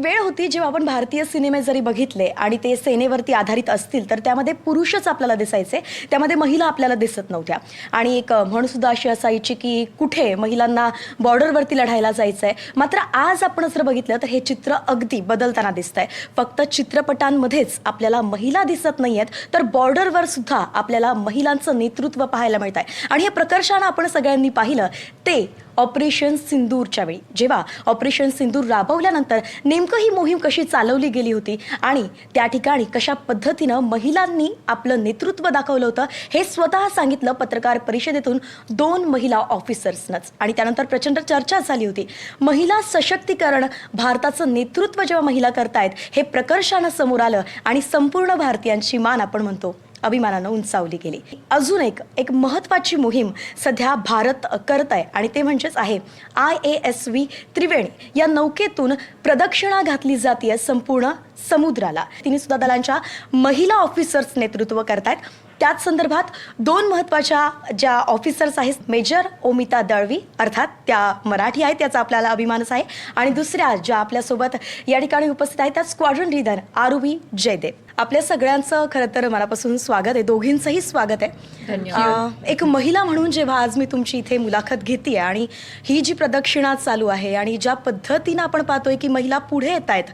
वेळ होती जेव्हा आपण भारतीय सिनेमे जरी बघितले आणि ते सेनेवरती आधारित असतील तर त्यामध्ये पुरुषच आपल्याला दिसायचे, त्यामध्ये महिला आपल्याला दिसत नव्हत्या. आणि एक म्हण सुद्धा अशी असायची की कुठे महिलांना बॉर्डरवरती लढायला जायचंय. मात्र आज आपण जर बघितलं तर हे चित्र अगदी बदलताना दिसतंय. फक्त चित्रपटांमध्येच आपल्याला महिला दिसत नाहीयेत, तर बॉर्डरवर सुद्धा आपल्याला महिलांचं नेतृत्व पाहायला मिळत आहे. आणि हे प्रकर्षानं आपण सगळ्यांनी पाहिलं ते ऑपरेशन सिंदूरच्या वेळी. जेव्हा ऑपरेशन सिंदूर राबवल्यानंतर नेमकं ही मोहीम कशी चालवली गेली होती आणि त्या ठिकाणी कशा पद्धतीनं महिलांनी आपलं नेतृत्व दाखवलं होतं हे स्वतः सांगितलं पत्रकार परिषदेतून 2 महिला ऑफिसर्सनंच. आणि त्यानंतर प्रचंड चर्चा झाली होती. महिला सशक्तीकरण, भारताचं नेतृत्व जेव्हा महिला करतायत हे प्रकर्षानं समोर आलं आणि संपूर्ण भारतीयांची मान आपण म्हणतो अभिमानानं उंचावली गेली. अजून एक महत्त्वाची मोहीम सध्या भारत करत आहे आणि ते म्हणजेच आहे IASV त्रिवेणी. या नौकेतून प्रदक्षिणा घातली जाते संपूर्ण समुद्राला. तिन्ही सुद्धा दलांच्या महिला ऑफिसर्स नेतृत्व करतायत. त्याच संदर्भात 2 महत्त्वाच्या ज्या ऑफिसर्स आहेत, मेजर ओमिता दळवी अर्थात त्या मराठी आहेत, त्याचा आपल्याला अभिमानच आहे. आणि दुसऱ्या ज्या आपल्यासोबत या ठिकाणी उपस्थित आहेत त्या स्क्वॉड्रन लीडर आरुवी जयदेव. आपल्या सगळ्यांचं खरं तर मनापासून स्वागत आहे, दोघींचंही स्वागत आहे. धन्यवाद. एक महिला म्हणून जेव्हा आज मी तुमची इथे मुलाखत घेते आणि ही जी प्रदक्षिणा चालू आहे आणि ज्या पद्धतीनं आपण पाहतोय की महिला पुढे येत आहेत,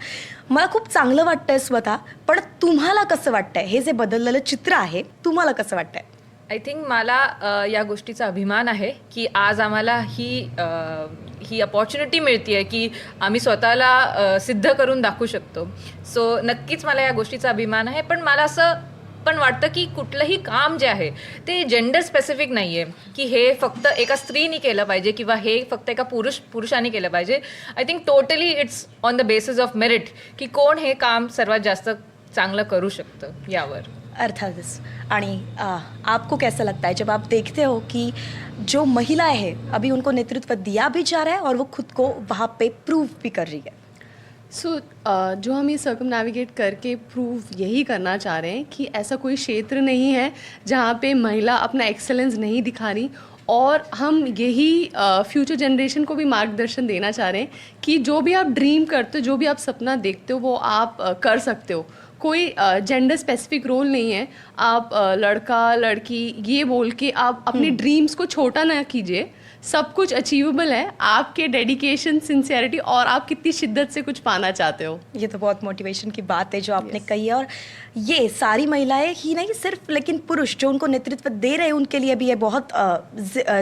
मला खूप चांगलं वाटतंय स्वतः. पण तुम्हाला कसं वाटतंय हे जे बदललेलं चित्र आहे, तुम्हाला कसं वाटतंय? आय थिंक मला या गोष्टीचा अभिमान आहे की आज आम्हाला ही अपॉर्च्युनिटी मिळते आहे की आम्ही स्वतःला सिद्ध करून दाखवू शकतो. सो नक्कीच मला या गोष्टीचा अभिमान आहे. पण मला असं पण वाटतं की कुठलंही काम जे आहे ते जेंडर स्पेसिफिक नाही आहे की हे फक्त एका स्त्रीने केलं पाहिजे किंवा हे फक्त एका पुरुषाने केलं पाहिजे. I think totally it's on the basis of merit की कोण हे काम सर्वात जास्त चांगलं करू शकतं यावर. अर्थातच. आणि आपको कैसा लगता है जब आप देखते हो कि जो महिला है अभी उनको नेतृत्व दिया भी जा रहा है और वो खुद को वहाँ पे प्रूव भी कर रही है? जो हम ये सर्कमनेविगेट करके प्रूव यही करना चाह रहे हैं कि ऐसा कोई क्षेत्र नहीं है जहाँ पे महिला अपना एक्सेलेंस नहीं दिखा रही. और हम यही फ्यूचर जनरेशन को भी मार्गदर्शन देना चाह रहे हैं कि जो भी आप ड्रीम करते हो, जो भी आप सपना देखते हो वो आप कर सकते हो. कोई जेंडर स्पेसिफिक रोल नहीं है. आप लड़का लड़की ये बोल के आप अपने ड्रीम्स को छोटा ना कीजिए. सब कुछ अचीवेबल है. आपके डेडिकेशन, सिंसियरिटी और आप कितनी शिद्दत से कुछ पाना चाहते हो. ये तो बहुत मोटिवेशन की बात है जो आपने कही है. और ये सारी महिलाएं ही नहीं सिर्फ, लेकिन पुरुष जो उनको नेतृत्व दे रहे हैं उनके लिए भी ये बहुत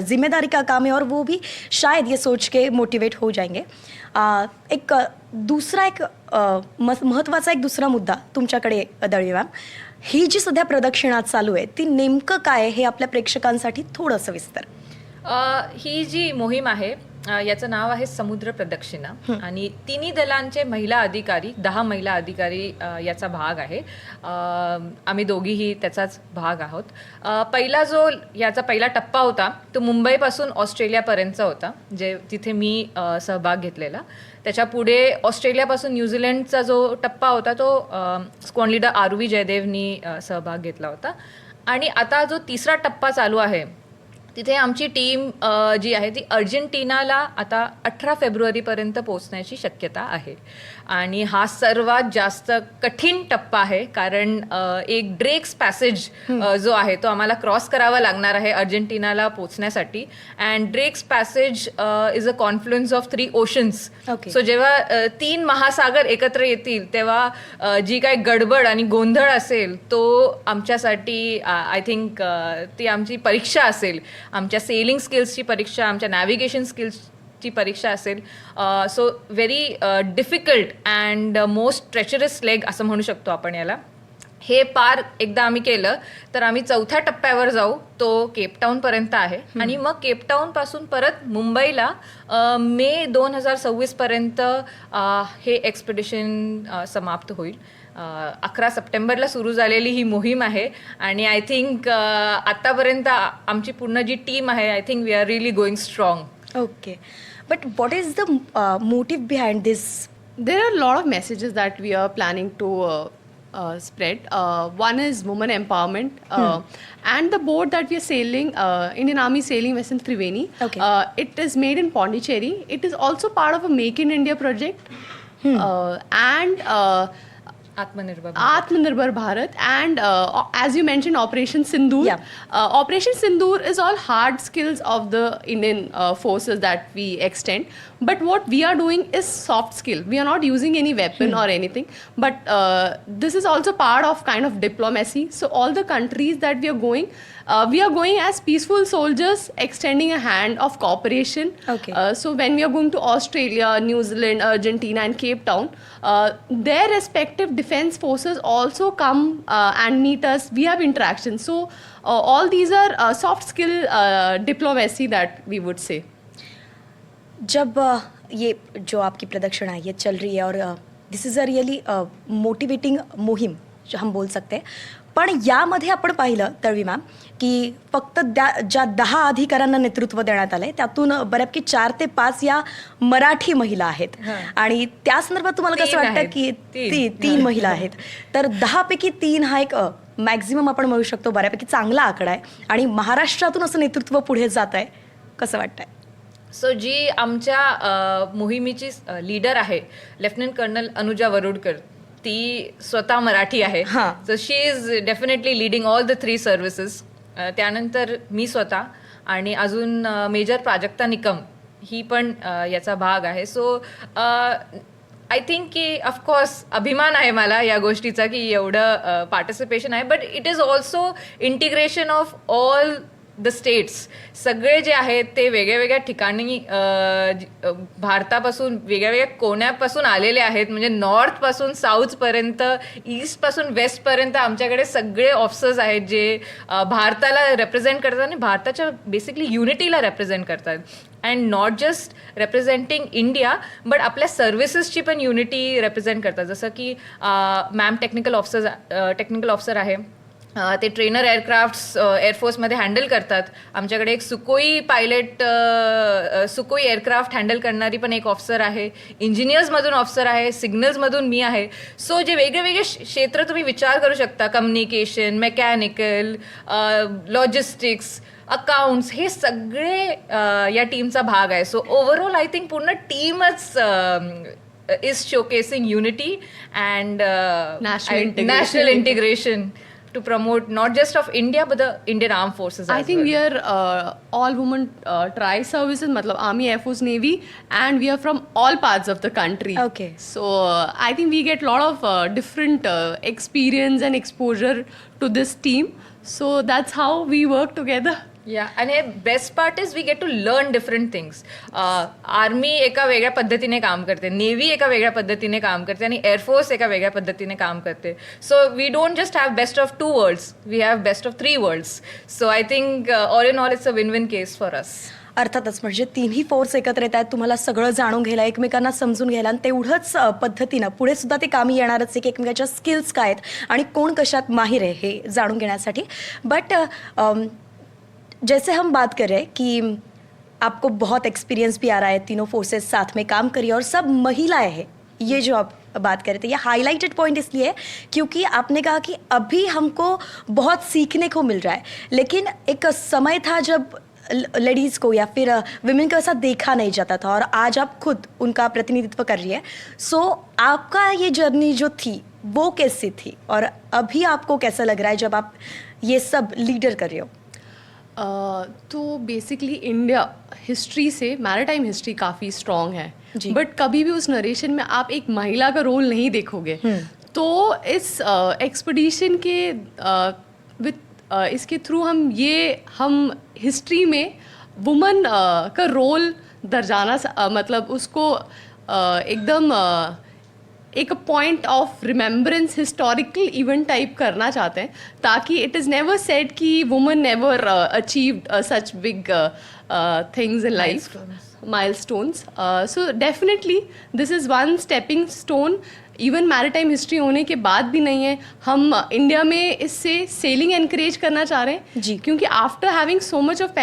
जिम्मेदारी का काम है और वो भी शायद ये सोच के मोटिवेट हो जाएंगे. एक महत्त्वाचा एक दुसरा मुद्दा तुमच्याकडे दळवी मॅम. ही जी सध्या प्रदक्षिणा चालू आहे ती नेमकं काय हे आपल्या प्रेक्षकांसाठी थोडं सविस्तर. ही जी मोहीम आहे याचं नाव आहे समुद्र प्रदक्षिणा आणि तिन्ही दलांचे महिला अधिकारी 10 महिला अधिकारी याचा भाग आहे. आम्ही दोघीही त्याचाच भाग आहोत. याचा पहिला टप्पा होता तो मुंबईपासून ऑस्ट्रेलियापर्यंतचा होता, तिथे मी सहभाग घेतलेला. त्याच्या पुढे ऑस्ट्रेलियापासून न्यूझीलंडचा जो टप्पा होता तो स्क्वॉड्रन लीडर आरुवी जयदेवनी सहभाग घेतला होता. आणि आता जो तिसरा टप्पा चालू आहे तिथे आमची टीम जी आहे ती अर्जेंटिनाला आता 18 फेब्रुवारीपर्यंत पोहोचण्याची शक्यता आहे. आणि हा सर्वात जास्त कठीण टप्पा आहे कारण एक ड्रेक्स पॅसेज जो आहे तो आम्हाला क्रॉस करावा लागणार आहे अर्जेंटिनाला पोहोचण्यासाठी. And ड्रेक्स passage is a confluence of 3 oceans. So जेव्हा 3 महासागर एकत्र येतील तेव्हा जी काही गडबड आणि गोंधळ असेल तो आमच्यासाठी आय थिंक ती आमची परीक्षा असेल. आमच्या सेलिंग स्किल्सची परीक्षा, आमच्या नॅव्हिगेशन स्किल्सची परीक्षा असेल. So very difficult and most treacherous leg असं म्हणू शकतो आपण याला. हे पार एकदा आम्ही केलं तर आम्ही 4थ्या टप्प्यावर जाऊ, तो केपटाऊनपर्यंत आहे. आणि मग केपटाऊनपासून परत मुंबईला मे 2026 पर्यंत हे एक्सपेडिशन समाप्त होईल. 11 सप्टेंबरला सुरू झालेली ही मोहीम आहे आणि आय थिंक आतापर्यंत आमची पूर्ण जी टीम आहे I think we are really going strong. Okay, but what is the motive behind this? There are a lot of messages that we are planning to spread. One is women empowerment, and the boat that we are sailing, Indian Army sailing vessel Triveni. Okay. It is made in Pondicherry. It is also part of a Make in India project. and Atmanirbhar Bharat, and as you mentioned, Operation Sindoor. Yeah. Operation Sindoor is all hard skills of the Indian forces that we extend. But what we are doing is soft skill. We are not using any weapon or anything. But this is also part of kind of diplomacy. So all the countries that we are going as peaceful soldiers, extending a hand of cooperation. Okay. So when we are going to Australia, New Zealand, Argentina, and Cape Town, their respective defense forces also come and meet us. We have interaction. So all these are soft skill diplomacy that we would say. जब ये जो आपकी प्रदक्षिणा ये चल रही है और दिस इज अ रिअली मोटिवेटिंग मोहीम जो हम बोल सकते पण यामध्ये आपण पाहिलं तळवी मॅम की फक्त ज्या 10 अधिकाऱ्यांना नेतृत्व देण्यात आलंय त्यातून बऱ्यापैकी 4 ते 5 या मराठी महिला आहेत आणि त्या संदर्भात तुम्हाला कसं 3 वाटतं आहेत. की तीन महिला आहेत तर 10 पैकी 3 हा एक मॅक्झिमम आपण म्हणू शकतो बऱ्यापैकी चांगला आकडा आहे आणि महाराष्ट्रातून असं नेतृत्व पुढे जात आहे कसं वाटतंय सो जी आमच्या मोहिमेची लीडर आहे लेफ्टनंट कर्नल अनुजा वरुडकर ती स्वतः मराठी आहे हां. So she is definitely leading all the 3 services त्यानंतर मी स्वतः आणि अजून मेजर प्राजक्ता निकम ही पण याचा भाग आहे सो आय थिंक की ऑफकोर्स अभिमान आहे मला या गोष्टीचा की एवढं पार्टिसिपेशन आहे but it is also integration of all the states सगळे जे आहेत ते वेगळ्या वेगळ्या ठिकाणी भारतापासून वेगळ्या वेगळ्या कोण्यापासून आलेले आहेत म्हणजे नॉर्थपासून साऊथपर्यंत ईस्टपासून वेस्टपर्यंत आमच्याकडे सगळे ऑफिसर्स आहेत जे भारताला रेप्रेझेंट करतात आणि भारताच्या बेसिकली युनिटीला रेप्रेझेंट करतात and not just representing India but आपल्या सर्व्हिसेसची पण युनिटी रेप्रेझेंट करतात जसं की मॅम टेक्निकल ऑफिसर आहे ते ट्रेनर एअरक्राफ्ट्स एअरफोर्समध्ये हँडल करतात आमच्याकडे एक सुकोई पायलट सुकोई एअरक्राफ्ट हँडल करणारी पण एक ऑफिसर आहे इंजिनियर्समधून ऑफिसर आहे सिग्नल्समधून मी आहे सो जे वेगळे वेगळे क्षेत्र तुम्ही विचार करू शकता कम्युनिकेशन मेकॅनिकल लॉजिस्टिक्स अकाउंट्स हे सगळे या टीमचा भाग आहे सो ओव्हरऑल आय थिंक पूर्ण टीमच is showcasing unity and national integration to promote not just of India but the Indian Armed Forces I as think well. we are all women tri-services, matlab Army, Air Force, Navy, and we are from all parts of the country. Okay. So I think we get a lot of different experience and exposure to this team. So that's how we work together. Yeah, and the best part is we get to learn different things. Army एका वेगळ्या पद्धतीने काम करते navy एका वेगळ्या पद्धतीने काम करते आणि एअरफोर्स एका वेगळ्या पद्धतीने काम करते so we don't just have best of 2 worlds we have best of 3 worlds so I think all in all it's a win win case for us अर्थातच म्हणजे तिन्ही फोर्स एकत्र येत आहेत तुम्हाला सगळं जाणून घ्यायला एकमेकांना समजून घ्यायला आणि तेवढंच पद्धतीनं पुढे सुद्धा ते कामी येणारच आहे की एकमेकाच्या स्किल्स काय आहेत आणि कोण कशात माहिर आहे हे जाणून घेण्यासाठी बट जैसे हम बात कर रहे हैं कि आपको बहुत एक्सपीरियंस भी आ रहा है तीनों फोर्सेस साथ में काम करिए और सब महिलाएं हैं ये जो आप बात कर रहे थे ये हाईलाइटेड पॉइंट इसलिए है क्योंकि आपने कहा कि अभी हमको बहुत सीखने को मिल रहा है लेकिन एक समय था जब लेडीज़ को या फिर विमेन को ऐसा देखा नहीं जाता था और आज आप खुद उनका प्रतिनिधित्व कर रही है सो आपका ये जर्नी जो थी वो कैसी थी और अभी आपको कैसा लग रहा है जब आप ये सब लीडर कर रहे हो तो बेसिकली इंडिया हिस्ट्री से मैरिटाइम हिस्ट्री काफ़ी स्ट्रॉन्ग है जी। बट कभी भी उस नरेशन में आप एक महिला का रोल नहीं देखोगे तो इस एक्सपीडिशन के इसके थ्रू हम हिस्ट्री में वुमन का रोल दर्जाना मतलब उसको एकदम एक point of remembrance historical event type करना चाहते हैं ताकि इट इज़ नेवर सेड कि woman never achieved such big things in life milestones. So definitely this is one stepping stone. Even maritime history होने के बाद भी नहीं है हम इंडिया में इससे सेलिंग एनकरेज करना चाह रहे हैं जी क्योंकि after having so much of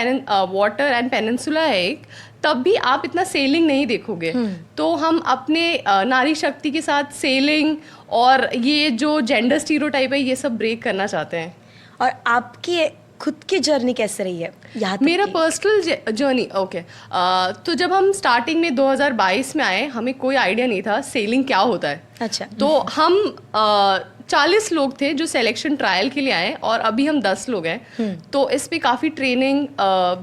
water end peninsula है एक तब भी आप इतना सेलिंग नहीं देखोगे तो हम अपने नारी शक्ति के साथ सेलिंग और ये जो जेंडर स्टीरियोटाइप है ये सब ब्रेक करना चाहते हैं और आपकी खुद की जर्नी कैसे रही है यहाँ तक मेरा की? पर्सनल जर्नी ओके, तो जब हम स्टार्टिंग में 2022 में आए, हमें कोई आइडिया नहीं था सेलिंग क्या होता है। अच्छा। तो हम 40 लोग थे जो सिलेक्शन ट्रायल के लिए आए, और अभी हम 10 लोग हैं। तो इस पे काफ़ी ट्रेनिंग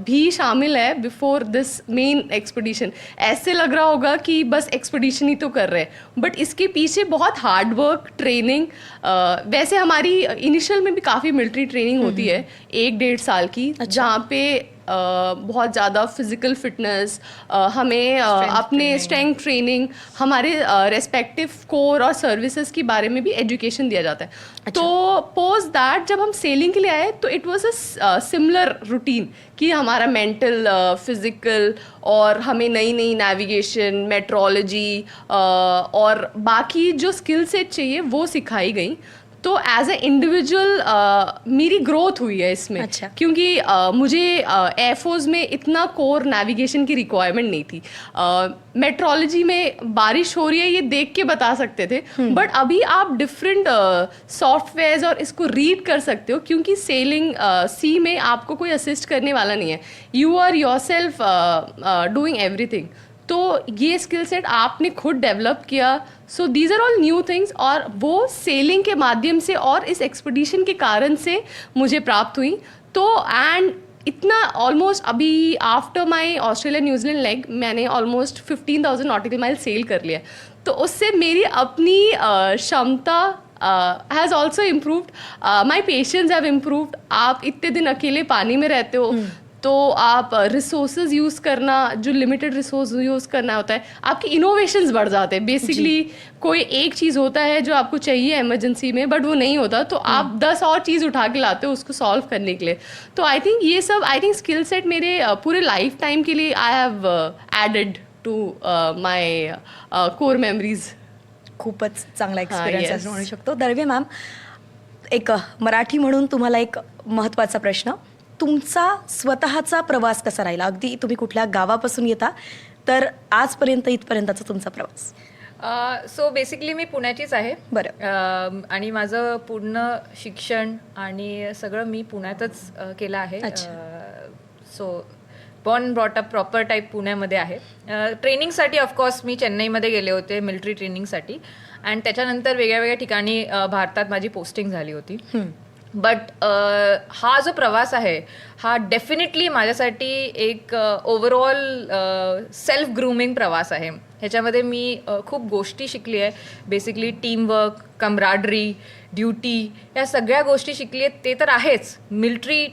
भी शामिल है बिफोर दिस मेन एक्सपीडिशन। ऐसे लग रहा होगा कि बस एक्सपीडिशन ही तो कर रहे हैं, बट इसके पीछे बहुत हार्ड वर्क, ट्रेनिंग, वैसे हमारी इनिशियल में भी काफ़ी मिलिट्री ट्रेनिंग होती है 1-1.5 साल की, जहाँ पे बहुत ज़्यादा फिजिकल फिटनेस, हमें अपने स्ट्रेंथ ट्रेनिंग, हमारे रेस्पेक्टिव कोर और सर्विसेज के बारे में भी एजुकेशन दिया जाता है। तो पोस्ट दैट जब हम सेलिंग के लिए आए तो it was a similar routine कि हमारा मेंटल, फिजिकल, और हमें नई नई नेविगेशन, मेट्रोलॉजी और बाकी जो स्किल सेट चाहिए वो सिखाई गई। तो एज ए इंडिविजुअल मेरी ग्रोथ हुई है इसमें। अच्छा। क्योंकि मुझे एयरफोर्स में इतना कोर नेविगेशन की रिक्वायरमेंट नहीं थी। मेट्रोलॉजी में बारिश हो रही है ये देख के बता सकते थे, बट अभी आप डिफरेंट सॉफ्टवेयर्स और इसको रीड कर सकते हो, क्योंकि सेलिंग सी में आपको कोई असिस्ट करने वाला नहीं है, you are yourself doing everything. तो ये स्किल सेट आपने खुद डेवलप किया। So these are all new things, और वो सेलिंग के माध्यम से और इस एक्सपीडिशन के कारण से मुझे प्राप्त हुई। तो एंड इतना ऑलमोस्ट अभी after my Australia New Zealand leg Maine almost 15,000 nautical माइल सेल कर लिया। तो उससे मेरी अपनी क्षमता has also improved, my patience have improved. आप इतने दिन अकेले पानी में रहते हो, तो आप रिसोर्सेज यूज़ करना, जो लिमिटेड रिसोर्स यूज़ करना होता है, आपके इनोवेशंस बढ़ जाते हैं। बेसिकली कोई एक चीज़ होता है जो आपको चाहिए इमरजेंसी में, बट वो नहीं होता, तो आप 10 और चीज़ उठा के लाते हो उसको सॉल्व करने के लिए। तो आई थिंक ये सब, आई थिंक स्किल सेट मेरे पूरे लाइफ टाइम के लिए I have added to my core memories. खूपच चांगला एक्सपिरियन्स yes. असं म्हणू शकतो. दळवे मॅम, एक मराठी म्हणून तुम्हाला एक महत्त्वाचा प्रश्न, तुमचा स्वतःचा प्रवास कसा राहिला? अगदी तुम्ही कुठल्या गावापासून येता तर आजपर्यंत इथपर्यंतचा तुमचा प्रवास. सो बेसिकली मी पुण्याचीच आहे. बरं. आणि माझं पूर्ण शिक्षण आणि सगळं मी पुण्यातच केलं आहे. So born brought up proper type पुण्यामध्ये आहे. ट्रेनिंगसाठी ऑफकोर्स मी चेन्नईमध्ये गेले होते मिलिटरी ट्रेनिंगसाठी, आणि त्याच्यानंतर वेगळ्या वेगळ्या ठिकाणी भारतात माझी पोस्टिंग झाली होती. बट हा जो प्रवास आहे हा डेफिनेटली माझ्यासाठी एक ओव्हरऑल सेल्फ ग्रूमिंग प्रवास आहे. ह्याच्यामध्ये मी खूप गोष्टी शिकली आहे. बेसिकली टीमवर्क, कमराडरी, ड्युटी, या सगळ्या गोष्टी शिकली आहेत. ते तर आहेच, मिलिटरी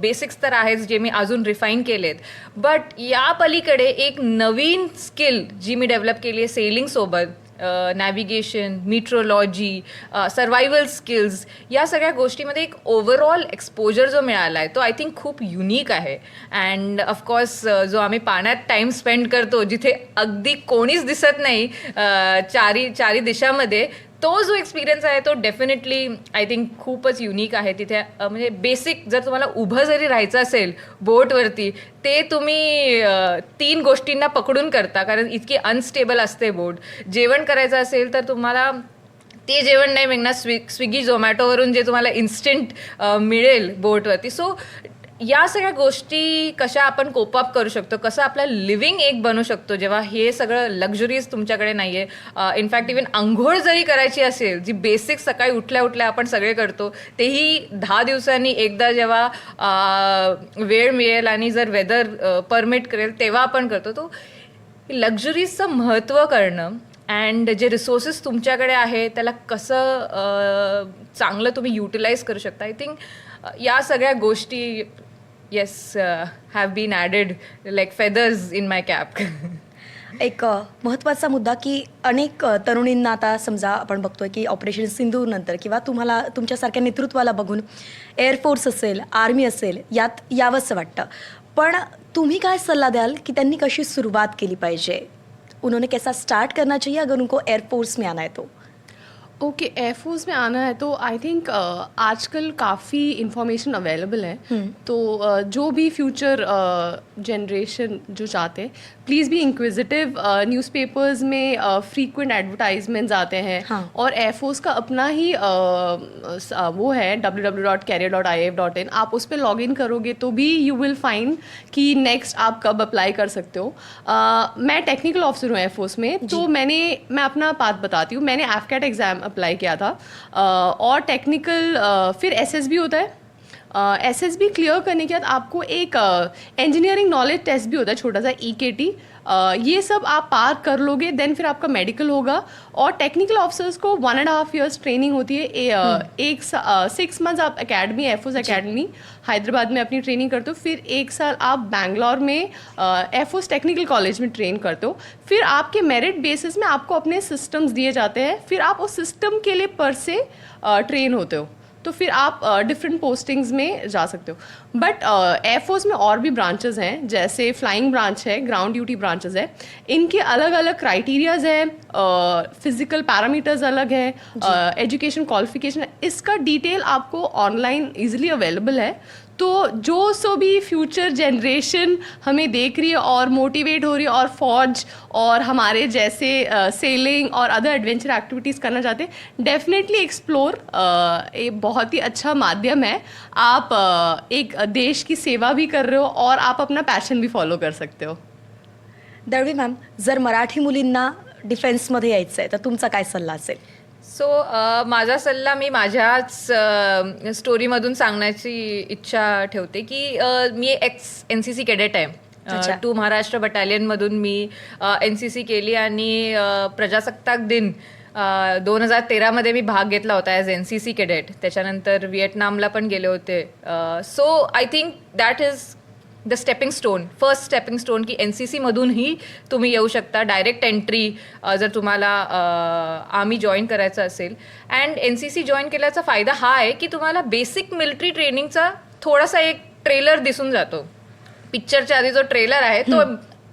बेसिक्स तर आहेच जे मी अजून रिफाईन केलेत. बट या पलीकडे एक नवीन स्किल जी मी डेव्हलप केली आहे सेलिंगसोबत, नॅव्हिगेशन, मीट्रोलॉजी, सर्वायवल स्किल्स, या सगळ्या गोष्टीमध्ये एक ओव्हरऑल एक्सपोजर जो मिळाला आहे तो आय थिंक खूप युनिक आहे. अँड ऑफकोर्स जो आम्ही पाण्यात टाईम स्पेंड करतो, जिथे अगदी कोणीच दिसत नाही चारी दिशामध्ये, तो जो एक्सपिरियन्स आहे तो डेफिनेटली आय थिंक खूपच युनिक आहे. तिथे म्हणजे बेसिक जर तुम्हाला उभं जरी राहायचं असेल बोटवरती, ते तुम्ही 3 गोष्टींना पकडून करता, कारण इतकी अनस्टेबल असते बोट. जेवण करायचं असेल तर तुम्हाला ते जेवण नाही मिळणार स्विगी झोमॅटोवरून जे तुम्हाला इन्स्टंट मिळेल बोटवरती. सो या सगळ्या गोष्टी कशा आपण कोपअप करू शकतो, कसं आपलं लिव्हिंग एक बनू शकतो जेव्हा हे सगळं लक्झरीज तुमच्याकडे नाही आहे. इनफॅक्ट इवन आंघोळ जरी करायची असेल, जी बेसिक सकाळी उठल्या उठल्या आपण सगळे करतो, तेही 10 दिवसांनी एकदा जेव्हा वेळ मिळेल आणि जर वेदर परमिट करेल तेव्हा आपण करतो. तो लक्झरीजचं महत्त्व करणं अँड जे रिसोर्सेस तुमच्याकडे आहे त्याला कसं चांगलं तुम्ही युटिलाइज करू शकता, आय थिंक या सगळ्या गोष्टी yes have been added like feathers in my cap. एक महत्त्वाचा मुद्दा की अनेक तरुणींना आता समजा आपण बघतोय की ऑपरेशन सिंधूर नंतर किंवा तुम्हाला तुमच्यासारख्या नेतृत्वाला बघून एअरफोर्स असेल, आर्मी असेल, यात यावंसं वाटतं. पण तुम्ही काय सल्ला द्याल की त्यांनी कशी सुरुवात केली पाहिजे? उन्होंने कैसा स्टार्ट करना चाहिए अगर उनको एयरफोर्स में आना है तो? ओके, एयरफोर्स में आना है तो आई थिंक आजकल काफ़ी इंफॉर्मेशन अवेलेबल है, तो जो भी फ्यूचर जनरेशन जो चाहते हैं, प्लीज़ बी इंक्विजिटिव। न्यूज़पेपर्स में फ्रीक्वेंट एडवर्टाइजमेंट्स आते हैं, हाँ. और एयरफोर्स का अपना ही वो है www.career.if.in, आप उस पर लॉग इन करोगे तो भी यू विल फाइंड कि नेक्स्ट आप कब अप्लाई कर सकते हो। मैं टेक्निकल ऑफिसर हूँ एयरफोर्स में, तो मैं अपना पाथ बताती हूँ। मैंने एफकैट एग्ज़ाम अप्लाई किया था, और टेक्निकल फिर एसएसबी होता है। एसएसबी क्लियर करने के बाद आपको एक इंजीनियरिंग नॉलेज टेस्ट भी होता है, छोटा सा EKT। ये सब आप पार कर लोगे, देन फिर आपका मेडिकल होगा। और टेक्निकल ऑफिसर्स को 1.5 years ट्रेनिंग होती है। 6 months आप एकेडमी, एयरफोर्स एकेडमी हैदराबाद में अपनी ट्रेनिंग करते हो, फिर 1 साल आप बैंगलोर में एयरफोर्स टेक्निकल कॉलेज में ट्रेन करते हो। फिर आपके मेरिट बेसिस में आपको अपने सिस्टम्स दिए जाते हैं, फिर आप उस सिस्टम के लिए पर से ट्रेन होते हो, तो फिर आप डिफरेंट पोस्टिंग्स में जा सकते हो। बट एयरफोर्स में और भी ब्रांचेस हैं, जैसे फ्लाइंग ब्रांच है, ग्राउंड ड्यूटी ब्रांचेस है। इनके अलग अलग क्राइटेरियाज हैं, फिजिकल पैरामीटर्स अलग हैं, एजुकेशन क्वालिफिकेशन, इसका डिटेल आपको ऑनलाइन इजीली अवेलेबल है। तो जो सो भी फ्यूचर जनरेशन हमें देख रही है और मोटिवेट हो रही है, और फौज और हमारे जैसे सेलिंग और अदर एडवेंचर एक्टिविटीज़ करना चाहते हैं, डेफिनेटली एक्सप्लोर एक बहुत ही अच्छा माध्यम है। आप एक देश की सेवा भी कर रहे हो और आप अपना पैशन भी फॉलो कर सकते हो। दळवी मॅम, जर मराठी मुलींना डिफेन्समध्ये यायचं आहे तर तुमचा काय सल्ला असेल? सो माझा सल्ला मी माझ्याच स्टोरीमधून सांगण्याची इच्छा ठेवते की मी NCC कॅडेट आहे. अच्छा. टू महाराष्ट्र बटालियनमधून मी NCC केली, आणि प्रजासत्ताक दिन 2013मध्ये मी भाग घेतला होता ॲज NCC कॅडेट. त्याच्यानंतर व्हिएटनामला पण गेले होते. So I think that is the stepping stone, first stepping stone, की NCCमधूनही तुम्ही येऊ शकता. डायरेक्ट एंट्री जर तुम्हाला आर्मी जॉईन करायचं असेल. अँड NCC जॉईन केल्याचा फायदा हा आहे की तुम्हाला बेसिक मिलिटरी ट्रेनिंगचा थोडासा एक ट्रेलर दिसून जातो. पिक्चरच्या आधी जो ट्रेलर आहे तो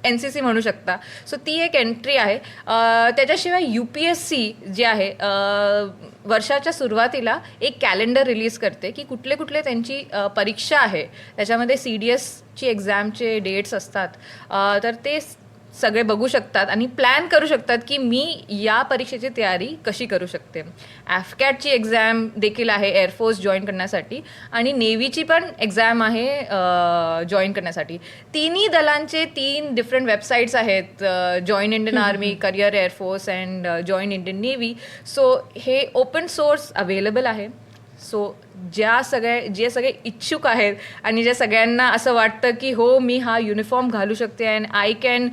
NCC म्हणू शकता. सो ती एक एंट्री आहे. त्याच्याशिवाय UPSC जे आहे वर्षाच्या सुरुवातीला एक कॅलेंडर रिलीज करते की कुठले कुठले त्यांची परीक्षा आहे. त्याच्यामध्ये CDSची एक्झामचे डेट्स असतात, तर ते सगळे बघू शकतात आणि प्लॅन करू शकतात की मी या परीक्षेची तयारी कशी करू शकते. एफकॅटची एक्झाम देखील आहे एअरफोर्स जॉईन करण्यासाठी, आणि नेव्हीची पण एक्झाम आहे जॉईन करण्यासाठी. तिन्ही दलांचे 3 डिफरंट वेबसाईट्स आहेत, join Indian army, career air force and join Indian navy. So हे ओपन सोर्स अवेलेबल आहे. सो जे सगळे इच्छुक आहेत आणि जे सगळ्यांना असं वाटतं की हो मी हा युनिफॉर्म घालू शकते and I can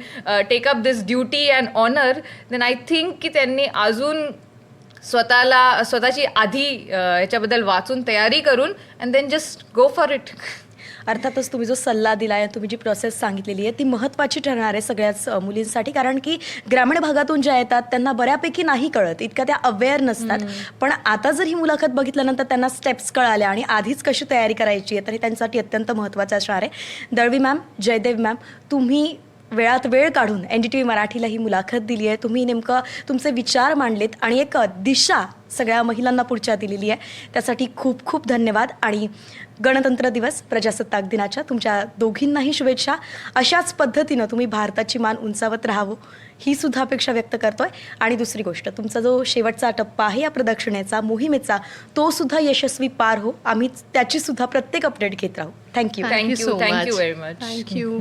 take up this duty and honour, then I think की त्यांनी अजून स्वतःची आधी याच्याबद्दल वाचून तयारी करून and then just go for it. अर्थातच तुम्ही जो सल्ला दिला आहे, तुम्ही जी प्रोसेस सांगितलेली आहे ती महत्त्वाची ठरणार आहे सगळ्याच मुलींसाठी, कारण की ग्रामीण भागातून ज्या येतात त्यांना बऱ्यापैकी नाही कळत, इतक्या त्या अवेअर नसतात. पण आता जर ही मुलाखत बघितल्यानंतर त्यांना स्टेप्स कळाल्या आणि आधीच कशी तयारी करायची आहे, तर हे त्यांच्यासाठी अत्यंत महत्त्वाचं असणार आहे. दळवी मॅम, जयदेव मॅम, तुम्ही वेळात वेळ काढून NDTV मराठीला ही मुलाखत दिली आहे. तुम्ही नेमकं तुमचे विचार मांडलेत आणि एक दिशा सगळ्या महिलांना पुढच्या दिलेली आहे, त्यासाठी खूप खूप धन्यवाद. आणि गणतंत्र दिवस, प्रजासत्ताक दिनाच्या तुमच्या दोघींनाही शुभेच्छा. अशाच पद्धतीनं तुम्ही भारताची मान उंचावत राहावं ही सुद्धा अपेक्षा व्यक्त करतोय. आणि दुसरी गोष्ट, तुमचा जो शेवटचा टप्पा आहे या प्रदक्षिणेचा, मोहिमेचा, तो सुद्धा यशस्वी पार हो. आम्ही त्याची सुद्धा प्रत्येक अपडेट घेत राहू. Thank you. Thank you so much. Very much. Thank you.